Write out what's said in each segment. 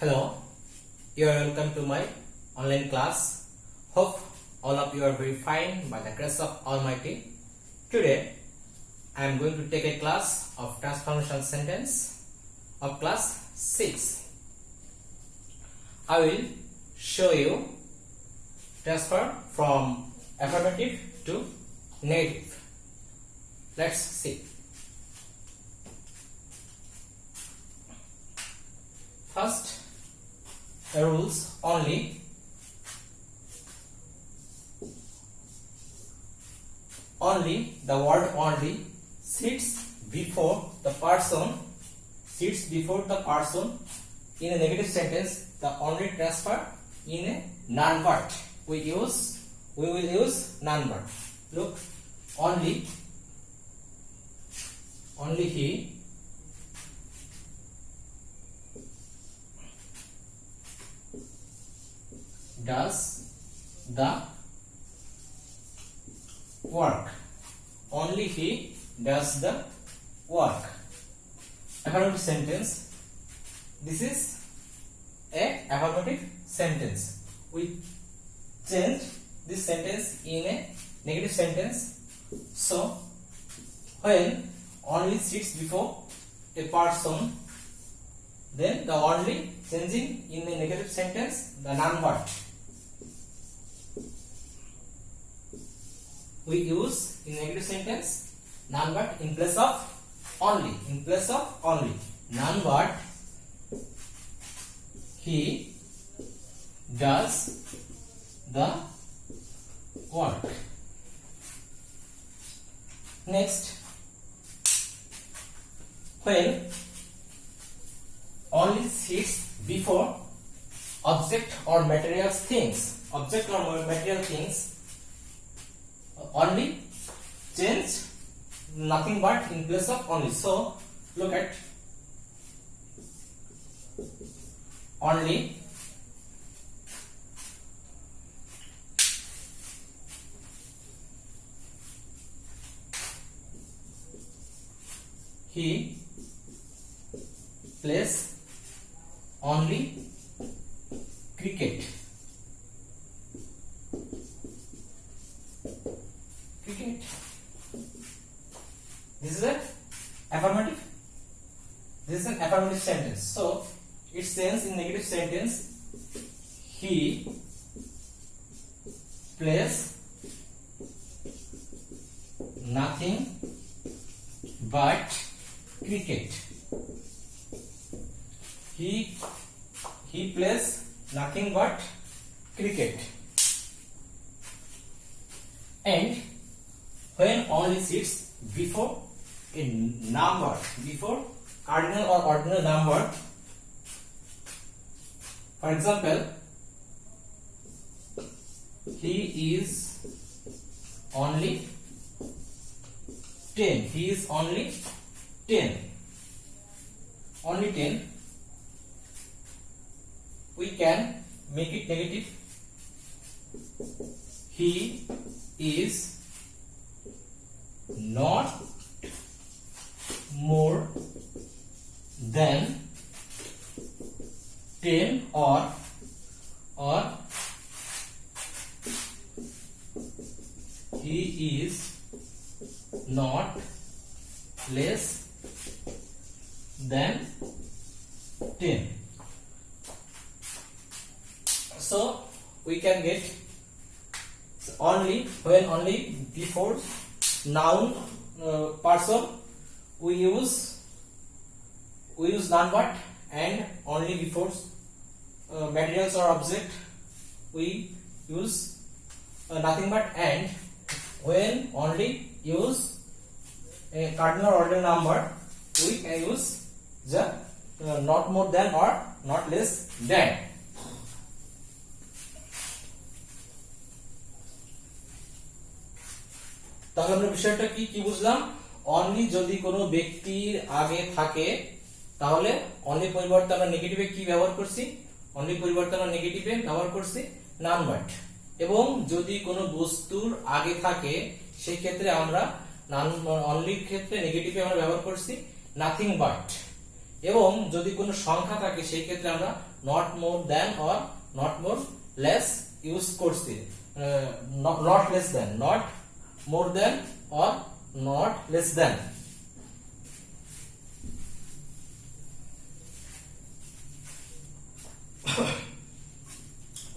Hello, you are welcome to my online class. Hope all of you are very fine by the grace of Almighty. Today, I am going to take a class of transformation sentence of class 6. I will show you transfer from affirmative to negative. Let's see. First, the rules only the word only sits before the person in a negative sentence. The only transfer in a non-word we will use non-word. Look, only he does the work. Only he does the work. Affirmative sentence. This is a affirmative sentence. We change this sentence in a negative sentence. So when only sits before a person, then the only changing in a negative sentence the non-word. We use in negative sentence non-word in place of only. Non-word. He does the work. Next, when only sits before object or material things, only change nothing but in place of only. So look at only he plays only cricket. This is an affirmative sentence. So it says in negative sentence, he plays nothing but cricket. He plays nothing but cricket. And when only sits before a number, before cardinal or ordinal number, for example, he is only 10. He is only 10. Only 10. We can make it negative. He is not more than 10, or he is not less than 10. So we can get only when only before noun person we use non-word, and only before materials or object we use nothing but and. When only use a cardinal or ordinal number, we can use the not more than or not less than. তাহলে আমরা বিষয়টা কি বুঝলাম? Only যদি কোনো ব্যক্তির আগে থাকে তাহলে অনলি পরিবর্তে আমরা নেগেটিভে কি ব্যবহার করছি? অনলি পরিবর্তে আমরা নেগেটিভে ব্যবহার করছি non-word। এবং যদি কোনো বস্তুর আগে থাকে সেই ক্ষেত্রে আমরা অনলির ক্ষেত্রে নেগেটিভে আমরা ব্যবহার করছি nothing but। এবং যদি কোনো সংখ্যা থাকে সেই ক্ষেত্রে আমরা not more than or not more less use করছি, not less than, not more than or not less than.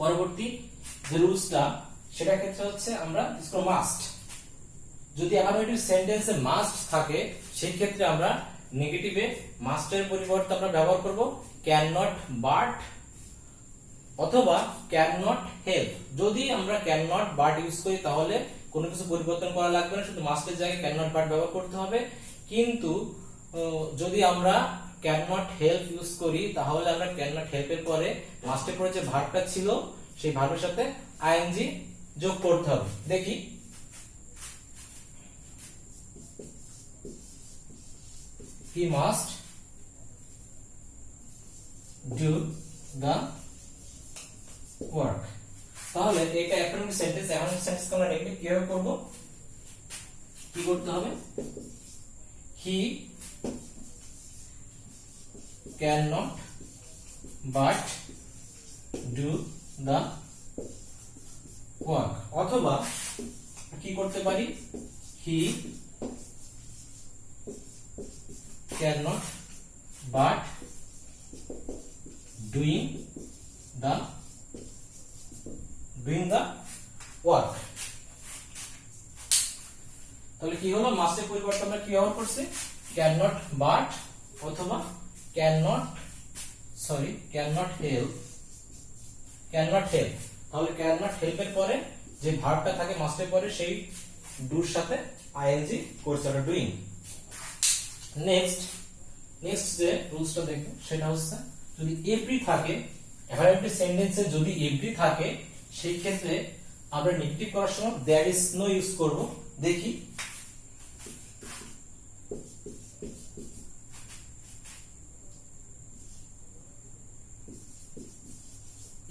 পরবর্তী যে রুলসটা সেটা ক্ষেত্রে হচ্ছে আমরা মাস্ট। যদি অ্যাফার্মেটিভ সেন্টেন্সে মাস্ট থাকে সেই ক্ষেত্রে আমরা নেগেটিভে মাস্টের পরিবর্তে আমরা ব্যবহার করব ক্যান নট, বাট অথবা ক্যান নট হেল্প। যদি আমরা ক্যান নট বাট ইউজ করি তাহলে কোনো কিছু পরিবর্তন করা লাগবে না, শুধু মাস্টের জায়গায় ক্যান নট বাট ব্যবহার করতে হবে। কিন্তু যদি আমরা ক্যান নট হেল্প ইউজ করি তাহলে আমরা ক্যান নট হেল্পের পরে মাস্টের পরে যে ভার্বটা ছিল সেই ভার্বের সাথে আইএনজি যোগ করতে হবে। দেখি, he must do the work। তাহলে এটা অ্যাফার্মেটিভ সেন্টেন্স, অ্যাফার্মেটিভ সেন্টেন্স আমরা নেগেটিভ কিভাবে করব? কি করতে হবে? he cannot but do the work। অথবা কি করতে পারি? he cannot but doing the work। তাহলে কি হলো? মাস্টের পরিবর্তে আমরা কি ব্যবহার করছি? cannot but অথবা cannot help। তাহলে cannot help এর পরে যে ভার্বটা থাকে মাস্টের পরে সেই ডুর সাথে আইএনজি করছে ওটা ডুইং। নেক্সট যে রুলসটা দেখব সেটা হচ্ছে যদি এভরি থাকে, অ্যাফার্মেটিভ সেন্টেন্সে যদি এভরি থাকে সেই ক্ষেত্রে আমরা নেগেটিভ করার সময় দেয়ার ইজ নো ইউজ করব। দেখি,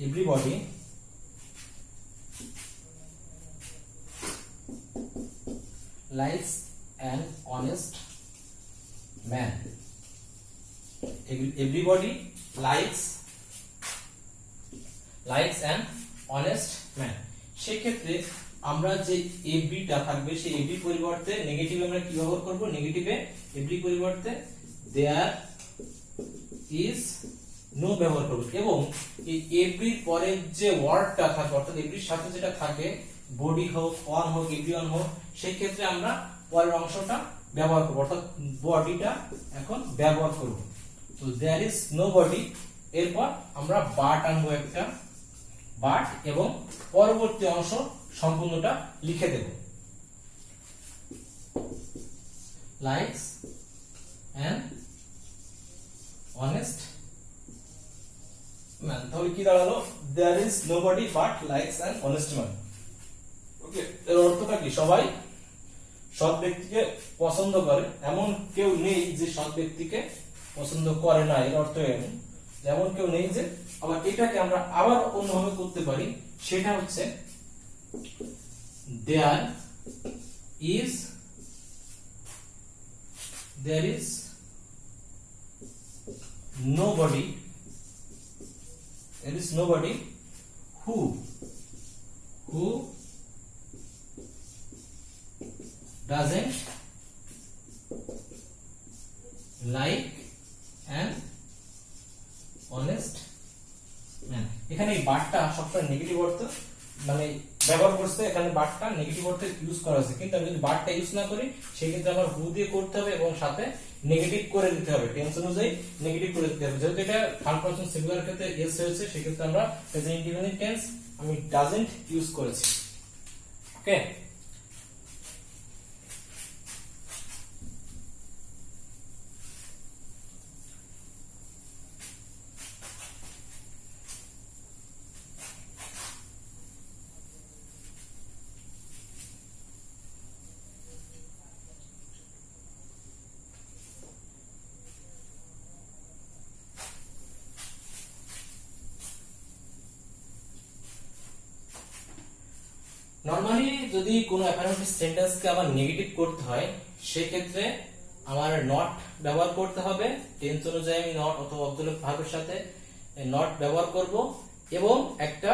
everybody likes an honest man। everybody likes an honest man। সেক্ষেত্রে আমরা যে এভরিটা থাকবে সেই এভরি পরিবর্তে নেগেটিভ আমরা কি ব্যবহার করব? নেগেটিভে এভরি পরিবর্তে দেয়ার ইজ নো ব্যবহার করব। এবং এই এভরির পরে যে ওয়ার্ডটা থাকে অর্থাৎ এভরির সাথে যেটা থাকে বডি হোক, অন হোক, এভরিওয়ান হোক, সেই ক্ষেত্রে আমরা পরের অংশটা ব্যবহার করব, অর্থাৎ বডিটা এখন ব্যবহার করব। তো দেয়ার ইজ নো বডি, এরপর আমরা বাট আনবো একটা, বাট এবং পরবর্তী অংশ সম্পূর্ণটা লিখে দেব। Likes an honest man. তাহলে কি দাঁড়ালো? There is nobody but likes an honest man. Okay, এর অর্থটা কি? সবাই সৎ ব্যক্তিকে পছন্দ করে, এমন কেউ নেই যে সৎ ব্যক্তিকে পছন্দ করে না। এর অর্থ এমন কেউ নেই যে। আবার এটাকে আমরা আবার অন্যভাবে করতে পারি, সেটা হচ্ছে there is nobody who doesn't like an honest man। এখানে এই বাটটা সবসময় নেগেটিভ অর্থ মানে ব্যবহার করছে, এখানে বাটটা নেগেটিভ অর্থে ইউজ করা হয়েছে। কিন্তু আমি যদি বাটটা ইউজ না করি সেই ক্ষেত্রে আমার হু দিয়ে করতে হবে এবং সাথে নেগেটিভ করে দিতে হবে, টেন্স অনুযায়ী নেগেটিভ করে দিতে হবে। যেহেতু এটা থার্ড পারসন সিঙ্গুলার ক্ষেত্রে এস হয়েছে সেই ক্ষেত্রে আমরা প্রেজেন্ট ইনডিফিনিট টেন্স আমি ডাজন্ট ইউজ করেছি। ওকে, নরমালি যদি কোনো অ্যাফার্মেটিভ সেন্টেন্সকে আবার নেগেটিভ করতে হয় সেই ক্ষেত্রে আমার নট ব্যবহার করতে হবে, টেন্স অনুযায়ী আমি নট অথবা অবজেক্টিভ ভার্বের সাথে নট ব্যবহার করব, এবং একটা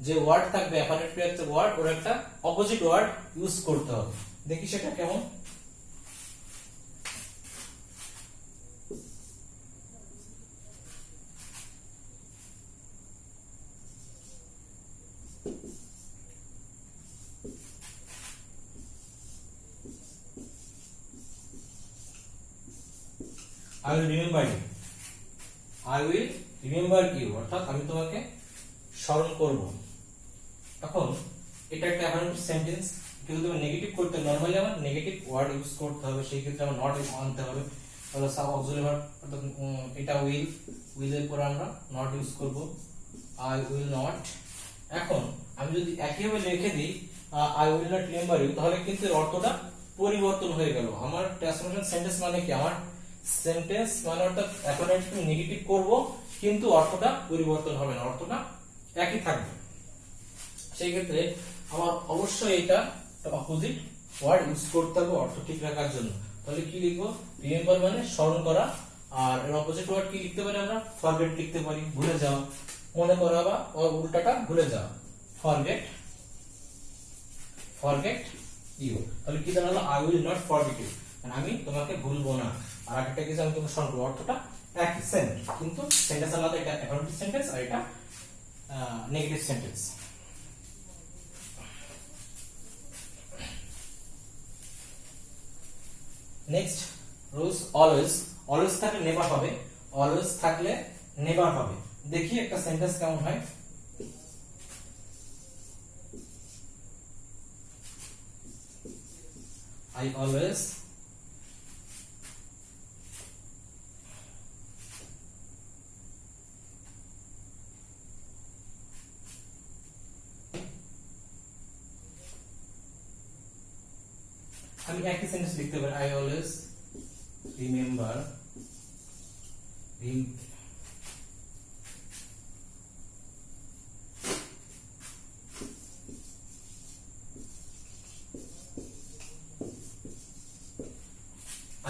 যে ওয়ার্ড থাকবে অ্যাফার্মেটিভ একটা ওয়ার্ড, ওর একটা অপোজিট ওয়ার্ড ইউজ করতে হবে। দেখি সেটা কেমন। I will remember you. I will remember you, অর্থাৎ আমি তোমাকে স্মরণ করব। এখন এটা একটা অ্যাফার্মেটিভ সেন্টেন্স, কিন্তু তুমি নেগেটিভ করতে নরমালি আমার নেগেটিভ ওয়ার্ড ইউজ করতে হবে, সেই ক্ষেত্রে আমার নট আনতে হবে। তাহলে সাব অক্সিলারি ভার্ব, অর্থাৎ এটা উইল এর পর আমরা নট ইউজ করব, I will not। এখন আমি যদি একইভাবে লিখে দিই I will not remember you, তাহলে কিন্তু এর অর্থটা পরিবর্তন হয়ে গেল। আমার ট্রান্সফরমেশন সেন্টেন্স মানে কি, আমার সেন্টেন্স মানে অর্থাৎ অ্যাফার্মেটিভ নেগেটিভ করব, কিন্তু অর্থটা পরিবর্তন হবে না, অর্থটা একই থাকবে। সেই ক্ষেত্রে আমার অবশ্যই এটা অপোজিট ওয়ার্ড ইউজ করতে হবে অর্থ ঠিক রাখার জন্য। তাহলে কি লিখবো, রিমেম্বার মানে স্মরণ করা, আর এর অপোজিট ওয়ার্ড কি লিখতে পারি আমরা, ফরগেট লিখতে পারি, ভুলে যাওয়া, মনে করা বা উল্টাটা ভুলে যাওয়া, ফরগেট ইউ। তাহলে কি দাঁড়ালো, I will not forget you, আমি তোমাকে ভুলবো না। আর একটা কিছু আমি তোমাকে স্মরণ করবো, অর্থটা একই সেম, কিন্তু সেন্টেন্স আলাদা, এটা অ্যাফার্মেটিভ সেন্টেন্স আর এটা negative sentence. Next rules, always থাকলে নেভার হবে, অলওয়েজ থাকলে নেভার হবে। দেখি একটা সেন্টেন্স কেমন হয়। I always আমি একই সেন্টেন্স লিখতে পারি, I always remember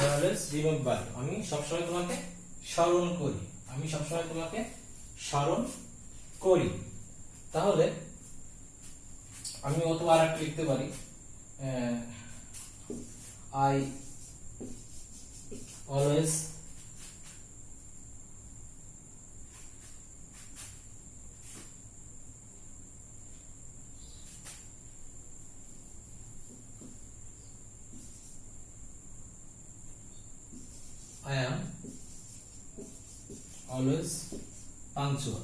I always remember, আমি সবসময় তোমাকে স্মরণ করি, আমি সবসময় তোমাকে স্মরণ করি। তাহলে আমি অথবা আরেকটা লিখতে পারি, I always I am always punctual।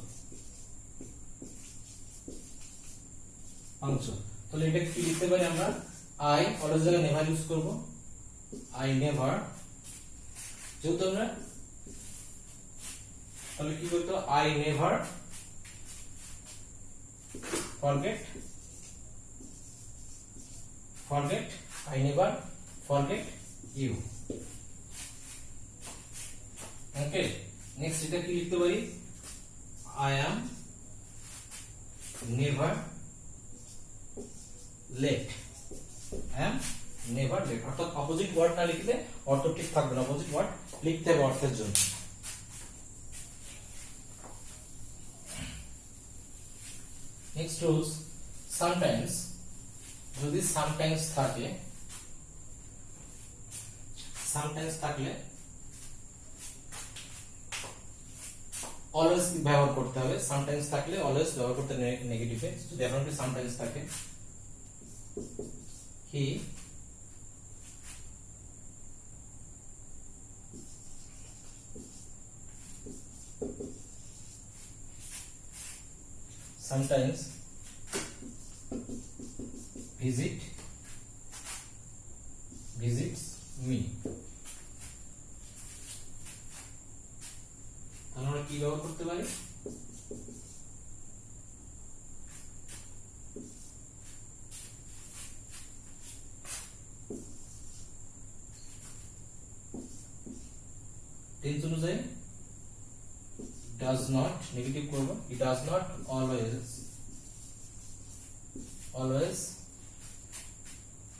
তাহলে এটা কি লিখতে পারি আমরা, I অলওয়েজ জায়গায় নেভার ইউজ করব, I never, যেহেতু আমরা তাহলে কি করতে হবে, I never forget, I never forget you। Okay, next এটা কি লিখতে পারি, I am never late, I am never late। অর্থাৎ অপোজিট ওয়ার্ড না লিখলে অর্থ ঠিক থাকবে না, অপোজিট ওয়ার্ড লিখতে হবে অর্থের জন্য। নেক্সট রুলস, সামটাইমস, যদি সামটাইমস থাকে, সামটাইমস থাকলে অলওয়েজ ব্যবহার করতে হবে। সামটাইমস থাকলে অলওয়েজ ব্যবহার করতে নেগেটিভে, যদি অ্যাফার্মেটিভ সামটাইমস থাকে, he sometimes visits me। আমরা কি ব্যবহার করতে পারি, টেন্স অনুযায়ী does not নেগেটিভ করব, it does not always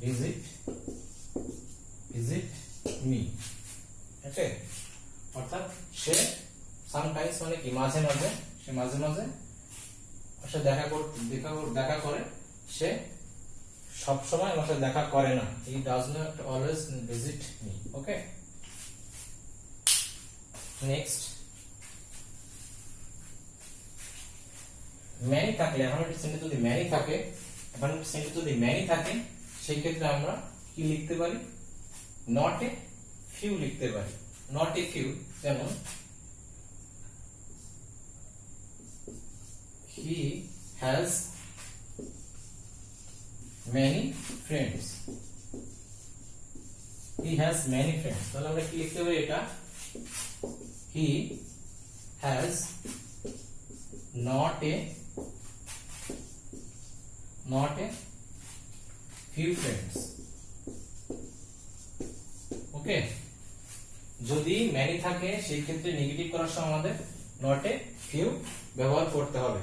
visit me. Okay, অর্থাৎ সে সামটাইমস মানে কি মাঝে মাঝে, সে মাঝে মাঝে সে দেখা করে, সে সব সময় আমার সাথে দেখা করে না। He does not always visit me. Okay, next many থাকলে, অ্যাফার্মেটিভ সেন্টেন্স যদি ম্যানি থাকে, অ্যাফার্মেটিভ সেন্টেন্স যদি ম্যানি থাকে সেই ক্ষেত্রে আমরা কি লিখতে পারি? নট এ ফিউ লিখতে পারি। নট এ ফিউ, যেমন he has many friends, he has many friends, তাহলে আমরা কি লিখতে পারি এটা? he has not a few friends। ওকে, যদি ম্যানি থাকে সেই ক্ষেত্রে নেগেটিভ করার সময় আমাদের নট এ ফিউ ব্যবহার করতে হবে।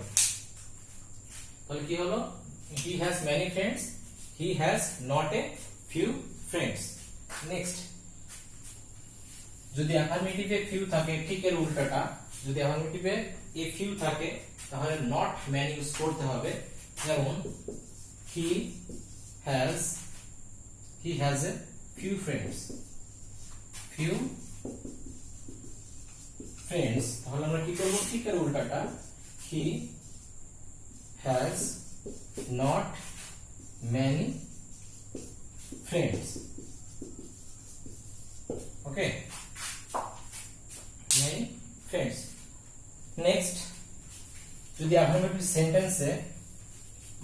তাহলে কি হলো? he has many friends, he has not a few friends। Next, যদি অ্যাফার্মেটিভে ফিউ থাকে ঠিক এর উল্টাটা, যদি অ্যাফার্মেটিভে এ ফিউ থাকে তাহলে নট ম্যানি ইউজ করতে হবে। যেমন he has a few friends, তাহলে আমরা কি করব? ঠিক এর উল্টাটা, he has not many friends। Okay, many friends। Next, যদি অ্যাফার্মেটিভ সেন্টেন্সে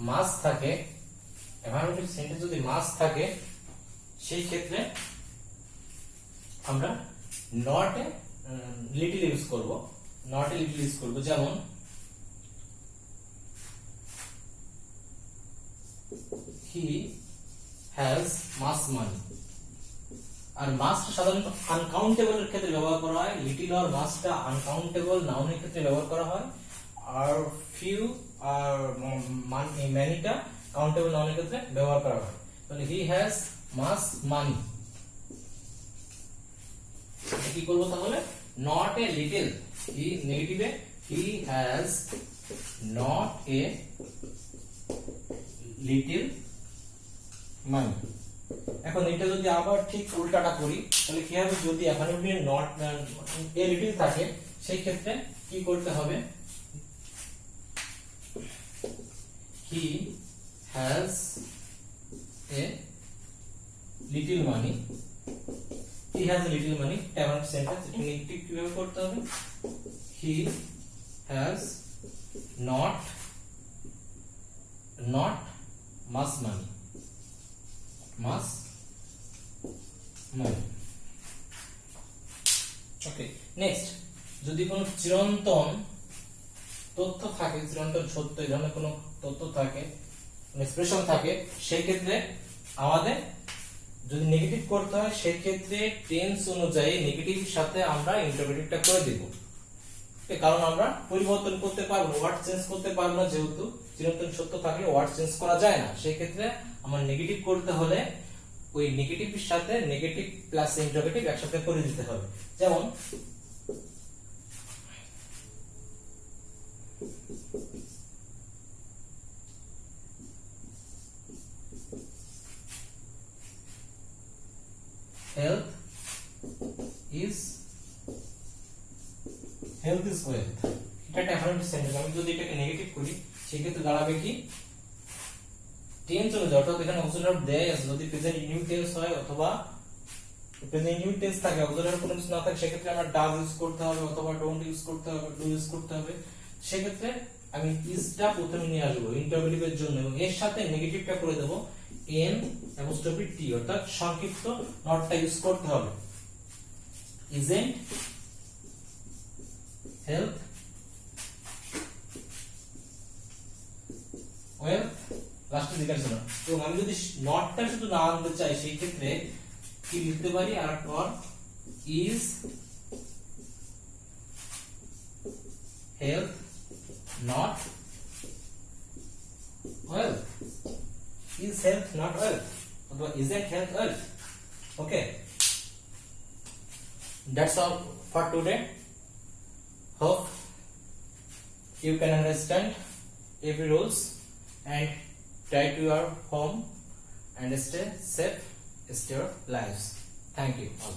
মাস থাকে, অ্যাফার্মেটিভ সেন্টেন্স যদি মাস থাকে সেই ক্ষেত্রে আমরা নট এ লিটল ইউজ করব, নট এ লিটল ইউজ করব। যেমন he has much money। আর মাসটা সাধারণত আনকাউন্টেবল এর ক্ষেত্রে ব্যবহার করা হয়, লিটল আর মাসটা আনকাউন্টেবল নাউনের ক্ষেত্রে ব্যবহার করা হয়, আর ফিউ আর ম্যানিটা কাউন্টেবল নাউনের ক্ষেত্রে ব্যবহার করা হয়। তাহলে he has much money, কি করব তাহলে? নট এ লিটল, হি নেগেটিভে he has not a little money। এখন এটা যদি আবার ঠিক উল্টাটা করি তাহলে কি হবে? যদি অ্যাফার্মেটিভ নট এ লিটল থাকে সেই ক্ষেত্রে কি করতে হবে? he has a little money, he has a little money, affirmative sentence. এটা নেগেটিভ কিভাবে করতে হবে? he has not much money, okay. Next, যদি কোনো চিরন্তন তথ্য থাকে, চিরন্তন সত্য এই ধরনের কোনো তথ্য থাকে, এক্সপ্রেশন থাকে, সেই ক্ষেত্রে আমাদের যদি নেগেটিভ করতে হয় সেই ক্ষেত্রে টেন্স অনুযায়ী নেগেটিভের সাথে আমরা ইন্টারপ্রেটিভটা করে দেব। কারণ আমরা পরিবর্তন করতে পারবো, ওয়ার্ড চেঞ্জ করতে পারবো না, যেহেতু চিরন্তন সত্য থাকলে ওয়ার্ড চেঞ্জ করা যায় না। সেই ক্ষেত্রে আমার নেগেটিভ করতে হলে ওই নেগেটিভের সাথে নেগেটিভ প্লাস ইন্টারপ্রেটিভ একসাথে করে দিতে হবে। যেমন health is wealth, এটা একটা অ্যাফার্মেটিভ সেন্টেন্স। আমি যদি এটাকে নেগেটিভ করি সেই ক্ষেত্রে দাঁড়াবে কি? টেন্স অনুযায়ী, অর্থাৎ এখানে অক্সিলারি ভার্ব দেয় আছে, যদি প্রেজেন্ট ইনডিফিনিট টেন্স হয় অথবা প্রেজেন্ট ইনডিফিনিট টেন্স থাকে, অক্সিলারি কোনো কিছু না থাকে, সেক্ষেত্রে আমরা ডাজ ইউজ করতে হবে অথবা ডোন্ট ইউজ করতে হবে, ডু ইউজ করতে হবে। সেক্ষেত্রে আমি ইজটা প্রথমে নিয়ে আসবো ইন্টারপ্রেটিভের জন্য এবং এর সাথে নেগেটিভটা করে দেব এন অ্যাপোস্ট্রফি টি, অর্থাৎ সংক্ষিপ্ত নটটা ইউজ করতে হবে। ইজেন্ট হেলথ ওয়েলথ, লাস্টে জিজ্ঞাসা ছিল। এবং আমি যদি নটটা শুধু না আনতে চাই সেই ক্ষেত্রে কি লিখতে পারি? আর পর is health not wealth, is health not wealth, অথবা isn't health wealth. Okay, That's all for today. Hope you can understand every rules and try to your home and stay safe, stay your lives. Thank you all.